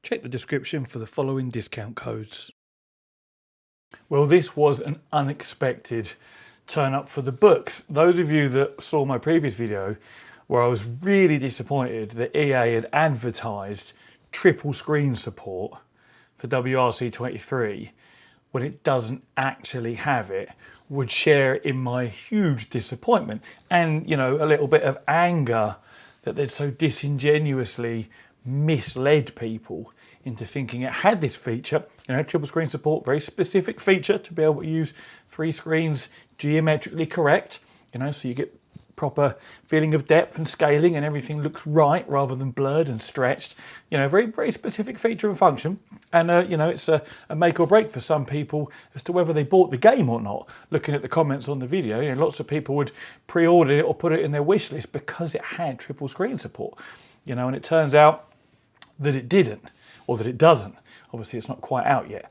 Check the description for the following discount codes. Well, this was an unexpected turn up for the books. Those of you that saw my previous video where I was really disappointed that EA had advertised triple screen support for WRC 23 when it doesn't actually have it, would share in my huge disappointment and, you know, a little bit of anger that they'd so disingenuously misled people into thinking it had this feature, you know, triple screen support, very specific feature to be able to use 3 screens geometrically correct, you know, so you get proper feeling of depth and scaling and everything looks right rather than blurred and stretched. You know, very, very specific feature and function. And, you know, it's a make or break for some people as to whether they bought the game or not. Looking at the comments on the video, you know, lots of people would pre-order it or put it in their wish list because it had triple screen support. You know, and it turns out that it didn't, or that it doesn't. Obviously, it's not quite out yet.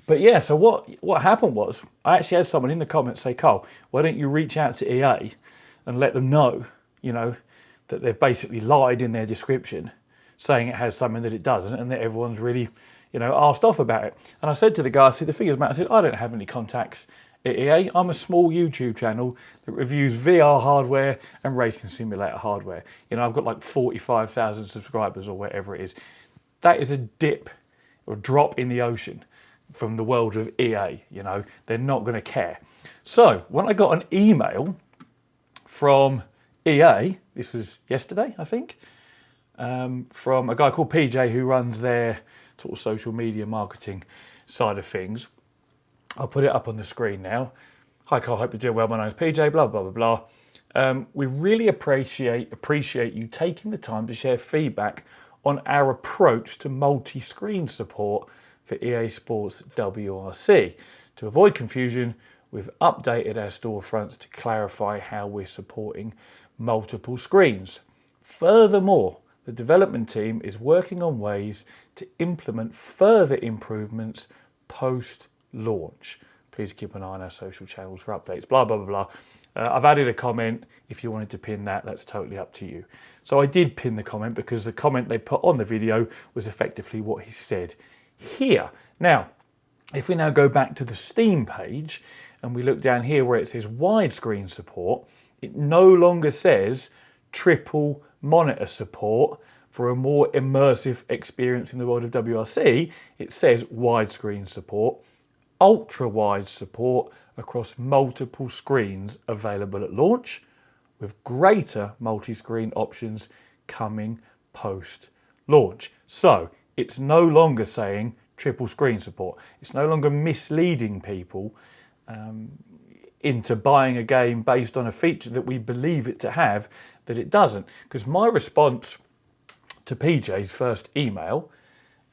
But yeah, so what happened was, I actually had someone in the comments say, Carl, why don't you reach out to EA and let them know, you know, that they've basically lied in their description, saying it has something that it doesn't, and that everyone's really, you know, arsed off about it. And I said to the guy, I said, the thing is, Matt, I said, I don't have any contacts at EA. I'm a small YouTube channel that reviews VR hardware and racing simulator hardware. You know, I've got like 45,000 subscribers or whatever it is. That is a dip or drop in the ocean from the world of EA, you know, they're not going to care. So when I got an email from EA, this was yesterday, I think, from a guy called PJ who runs their sort of social media marketing side of things. I'll put it up on the screen now. Hi Carl, hope you're doing well. My name's PJ, blah, blah, blah, blah. We really appreciate you taking the time to share feedback on our approach to multi-screen support for EA Sports WRC. To avoid confusion, we've updated our storefronts to clarify how we're supporting multiple screens. Furthermore, the development team is working on ways to implement further improvements post-launch. Please keep an eye on our social channels for updates, blah, blah, blah, blah. I've added a comment. If you wanted to pin that, that's totally up to you. So I did pin the comment because the comment they put on the video was effectively what he said here. Now, if we now go back to the Steam page and we look down here where it says widescreen support, it no longer says triple monitor support for a more immersive experience in the world of WRC. It says widescreen support, ultra wide support across multiple screens available at launch, with greater multi-screen options coming post-launch. So it's no longer saying triple screen support. It's no longer misleading people into buying a game based on a feature that we believe it to have that it doesn't. Because my response to PJ's first email,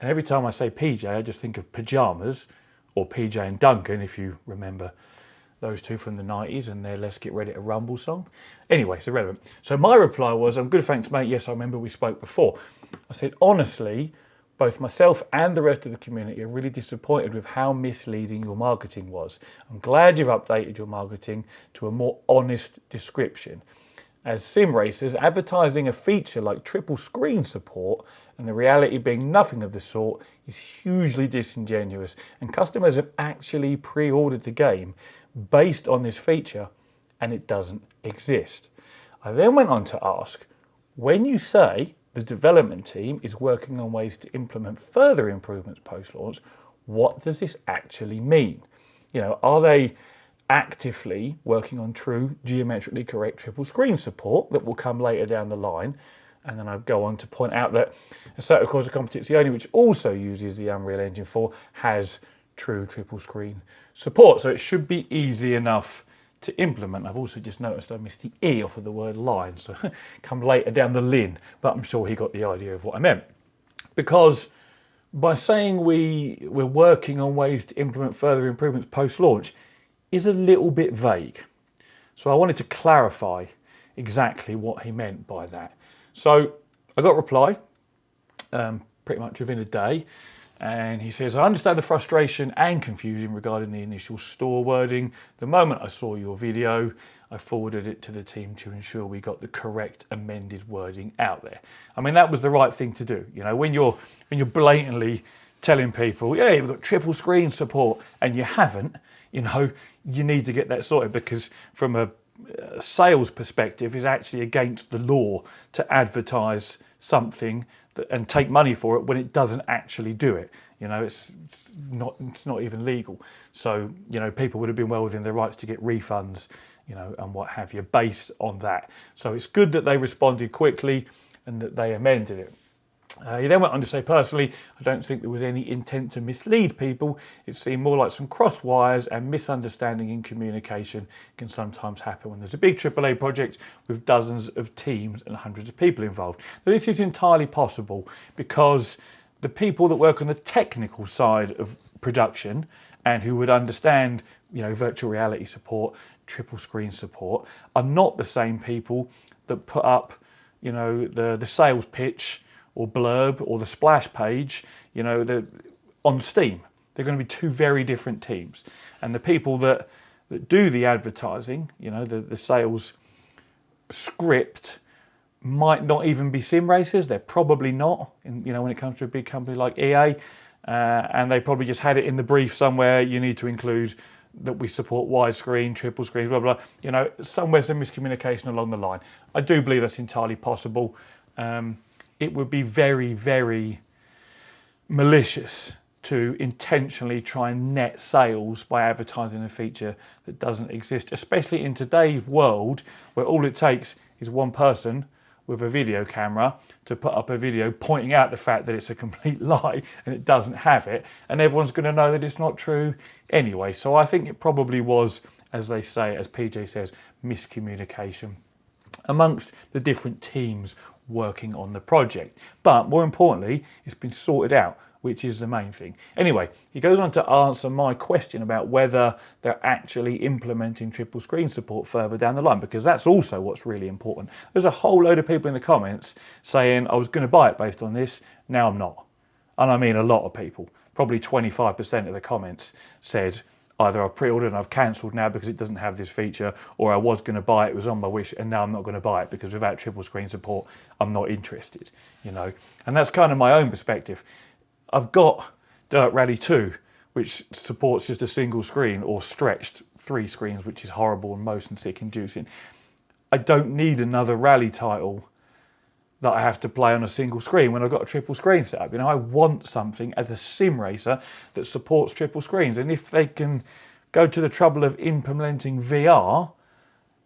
and every time I say PJ, I just think of pajamas, or PJ and Duncan, if you remember those two from the 90s and their Let's Get Ready to Rumble song. Anyway, it's irrelevant. So my reply was, I'm good, thanks, mate. Yes, I remember we spoke before. I said, honestly, both myself and the rest of the community are really disappointed with how misleading your marketing was. I'm glad you've updated your marketing to a more honest description. As sim racers, advertising a feature like triple screen support and the reality being nothing of the sort is hugely disingenuous, and customers have actually pre-ordered the game based on this feature and it doesn't exist. I then went on to ask, when you say the development team is working on ways to implement further improvements post-launch, what does this actually mean? You know, are they actively working on true geometrically correct triple screen support that will come later down the line? And then I go on to point out that Assetto Corsa Competizione, which also uses the Unreal Engine 4, has true triple screen support. So it should be easy enough to implement. I've also just noticed I missed the E off of the word line, so come later down the lin, but I'm sure he got the idea of what I meant. Because by saying we're working on ways to implement further improvements post-launch is a little bit vague. So I wanted to clarify exactly what he meant by that. So I got a reply pretty much within a day. And he says, I understand the frustration and confusion regarding the initial store wording. The moment I saw your video, I forwarded it to the team to ensure we got the correct amended wording out there. I mean, that was the right thing to do. You know, when you're blatantly telling people, yeah, we've got triple screen support, and you haven't, you know, you need to get that sorted, because from a sales perspective, it's actually against the law to advertise something and take money for it when it doesn't actually do it. You know, it's not even legal. So, you know, people would have been well within their rights to get refunds, you know, and what have you, based on that. So it's good that they responded quickly and that they amended it. He then went on to say, personally, I don't think there was any intent to mislead people. It seemed more like some cross wires, and misunderstanding in communication can sometimes happen when there's a big AAA project with dozens of teams and hundreds of people involved. Now, this is entirely possible because the people that work on the technical side of production and who would understand, you know, virtual reality support, triple screen support, are not the same people that put up, you know, the sales pitch or blurb or the splash page, you know, on Steam. They're going to be two very different teams. And the people that do the advertising, you know, the sales script, might not even be sim racers. They're probably not, you know, when it comes to a big company like EA. And they probably just had it in the brief somewhere. You need to include that we support widescreen, triple screen, blah, blah, blah. You know, somewhere's some miscommunication along the line. I do believe that's entirely possible. It would be very, very malicious to intentionally try and net sales by advertising a feature that doesn't exist, especially in today's world where all it takes is one person with a video camera to put up a video pointing out the fact that it's a complete lie and it doesn't have it, and everyone's going to know that it's not true anyway. So I think it probably was, as they say, as PJ says, miscommunication amongst the different teams working on the project. But more importantly, it's been sorted out, which is the main thing. Anyway, he goes on to answer my question about whether they're actually implementing triple screen support further down the line, because that's also what's really important. There's a whole load of people in the comments saying, I was going to buy it based on this, now I'm not. And I mean a lot of people. Probably 25% of the comments said, either I've pre-ordered and I've cancelled now because it doesn't have this feature, or I was going to buy it, it was on my wish, and now I'm not going to buy it because without triple screen support, I'm not interested, you know. And that's kind of my own perspective. I've got Dirt Rally 2, which supports just a single screen, or stretched 3 screens, which is horrible and motion sick inducing. I don't need another rally title that I have to play on a single screen when I've got a triple screen set up. You know, I want something as a sim racer that supports triple screens. And if they can go to the trouble of implementing VR,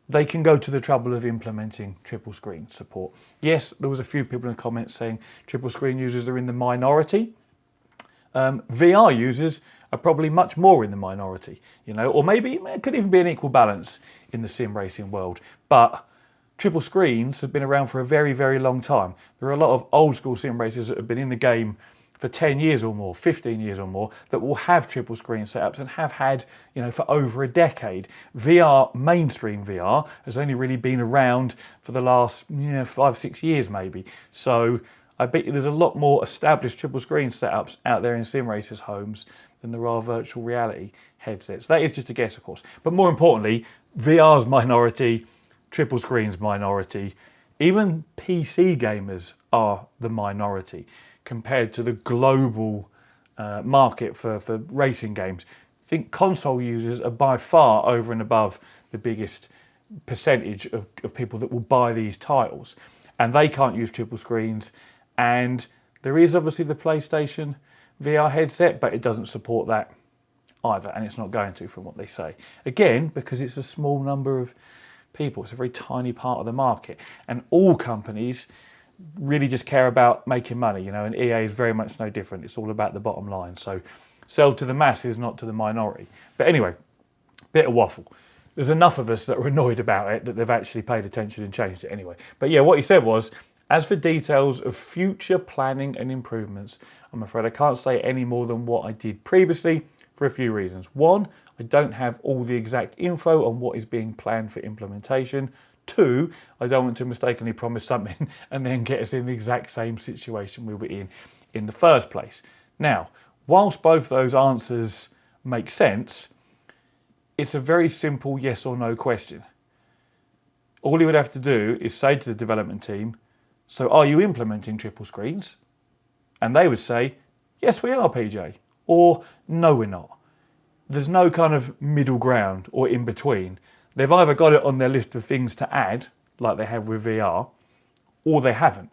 they can go to the trouble of implementing triple screen support. Yes, there was a few people in the comments saying triple screen users are in the minority. VR users are probably much more in the minority, you know, or maybe it could even be an equal balance in the sim racing world. But triple screens have been around for a very, very long time. There are a lot of old school sim racers that have been in the game for 10 years or more, 15 years or more, that will have triple screen setups and have had, you know, for over a decade. VR, mainstream VR, has only really been around for the last 5-6 years maybe. So I bet you there's a lot more established triple screen setups out there in sim racers' homes than there are virtual reality headsets. That is just a guess, of course. But more importantly, VR's minority, triple screen's minority. Even PC gamers are the minority compared to the global market for racing games. I think console users are by far over and above the biggest percentage of people that will buy these titles. And they can't use triple screens. And there is obviously the PlayStation VR headset, but it doesn't support that either. And it's not going to, from what they say. Again, because it's a small number of people. It's a very tiny part of the market. And all companies really just care about making money, you know, and EA is very much no different. It's all about the bottom line. So sell to the masses, not to the minority. But anyway, bit of waffle. There's enough of us that are annoyed about it that they've actually paid attention and changed it anyway. But yeah, what he said was, as for details of future planning and improvements, I'm afraid I can't say any more than what I did previously for a few reasons. One, I don't have all the exact info on what is being planned for implementation. Two, I don't want to mistakenly promise something and then get us in the exact same situation we were in the first place. Now, whilst both those answers make sense, it's a very simple yes or no question. All he would have to do is say to the development team, so are you implementing triple screens? And they would say, yes, we are, PJ, or no, we're not. There's no kind of middle ground or in between. They've either got it on their list of things to add, like they have with VR, or they haven't.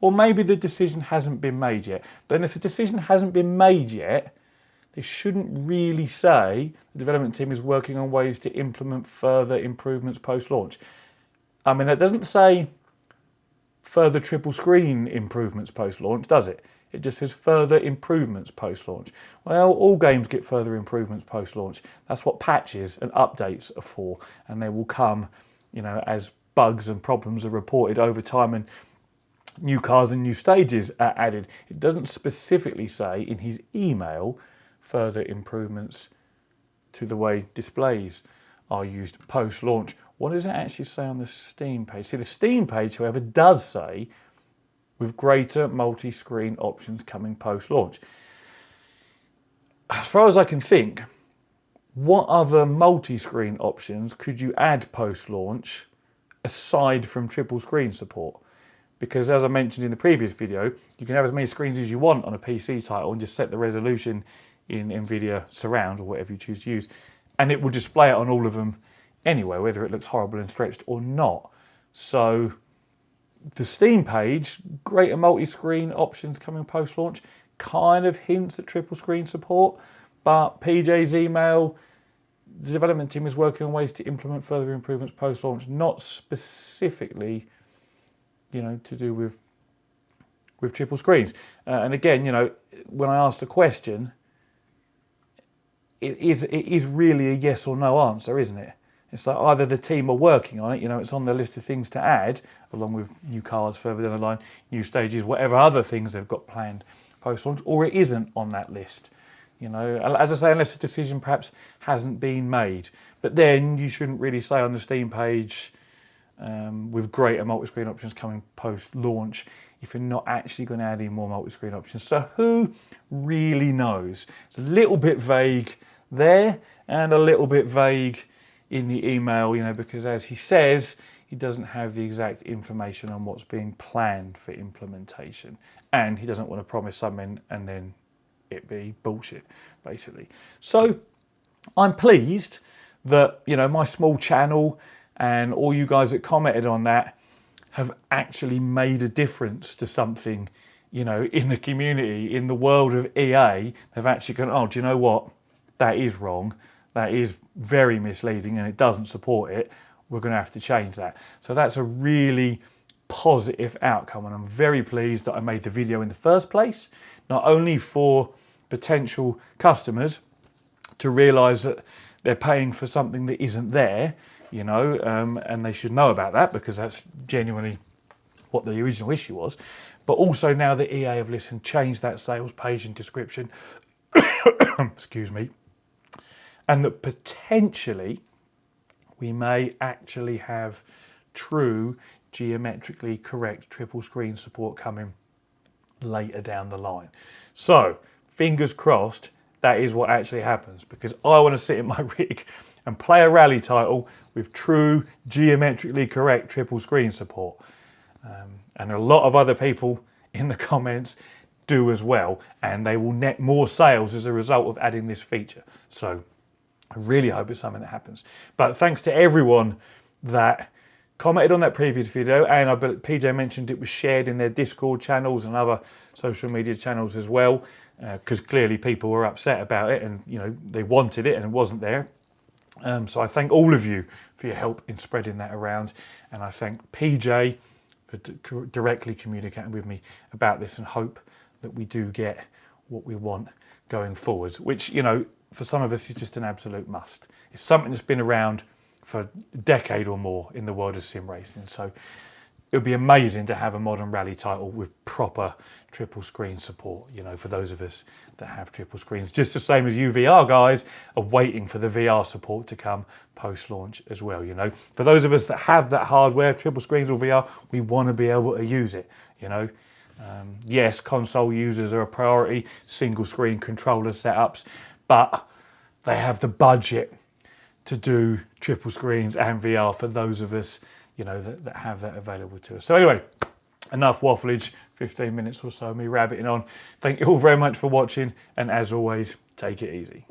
Or maybe the decision hasn't been made yet. But then if the decision hasn't been made yet, they shouldn't really say the development team is working on ways to implement further improvements post-launch. I mean, that doesn't say further triple screen improvements post-launch, does it? It just says further improvements post-launch. Well, all games get further improvements post-launch. That's what patches and updates are for. And they will come, as bugs and problems are reported over time and new cars and new stages are added. It doesn't specifically say in his email further improvements to the way displays are used post-launch. What does it actually say on the Steam page? See, the Steam page, however, does say with greater multi-screen options coming post-launch. As far as I can think, what other multi-screen options could you add post-launch aside from triple screen support? Because as I mentioned in the previous video, you can have as many screens as you want on a PC title and just set the resolution in NVIDIA Surround or whatever you choose to use, and it will display it on all of them anyway, whether it looks horrible and stretched or not. So the Steam page, greater multi-screen options coming post-launch, kind of hints at triple screen support, but PJ's email, the development team is working on ways to implement further improvements post-launch, not specifically, to do with triple screens. And again, when I ask the question, it is really a yes or no answer, isn't it? It's like either the team are working on it, it's on their list of things to add, along with new cars further down the line, new stages, whatever other things they've got planned post-launch, or it isn't on that list. As I say, unless a decision perhaps hasn't been made. But then you shouldn't really say on the Steam page, with greater multi-screen options coming post-launch, if you're not actually going to add in more multi-screen options. So who really knows? It's a little bit vague there and a little bit vague in the email, because as he says, he doesn't have the exact information on what's being planned for implementation. And he doesn't want to promise something and then it be bullshit, basically. So I'm pleased that, my small channel and all you guys that commented on that have actually made a difference to something, in the community, in the world of EA. They've actually gone, oh, do you know what? That is wrong. That is very misleading and it doesn't support it. We're going to have to change that. So that's a really positive outcome. And I'm very pleased that I made the video in the first place, not only for potential customers to realize that they're paying for something that isn't there, and they should know about that because that's genuinely what the original issue was. But also now that EA have listened, changed that sales page and description, excuse me, and that potentially we may actually have true geometrically correct triple screen support coming later down the line. So fingers crossed that is what actually happens, because I want to sit in my rig and play a rally title with true geometrically correct triple screen support. And a lot of other people in the comments do as well, and they will net more sales as a result of adding this feature. So I really hope it's something that happens. But thanks to everyone that commented on that previous video, and I believe PJ mentioned it was shared in their Discord channels and other social media channels as well, because clearly people were upset about it and they wanted it and it wasn't there. So I thank all of you for your help in spreading that around, and I thank PJ for directly communicating with me about this, and hope that we do get what we want going forwards, which for some of us is just an absolute must. It's something that's been around for a decade or more in the world of sim racing, so it would be amazing to have a modern rally title with proper triple screen support, for those of us that have triple screens. Just the same as you VR guys are waiting for the VR support to come post-launch as well, For those of us that have that hardware, triple screens or VR, we want to be able to use it, Yes, console users are a priority, single screen controller setups, but they have the budget to do triple screens and VR for those of us, you know, that have that available to us. So anyway, enough wafflage, 15 minutes or so, me rabbiting on. Thank you all very much for watching, and as always, take it easy.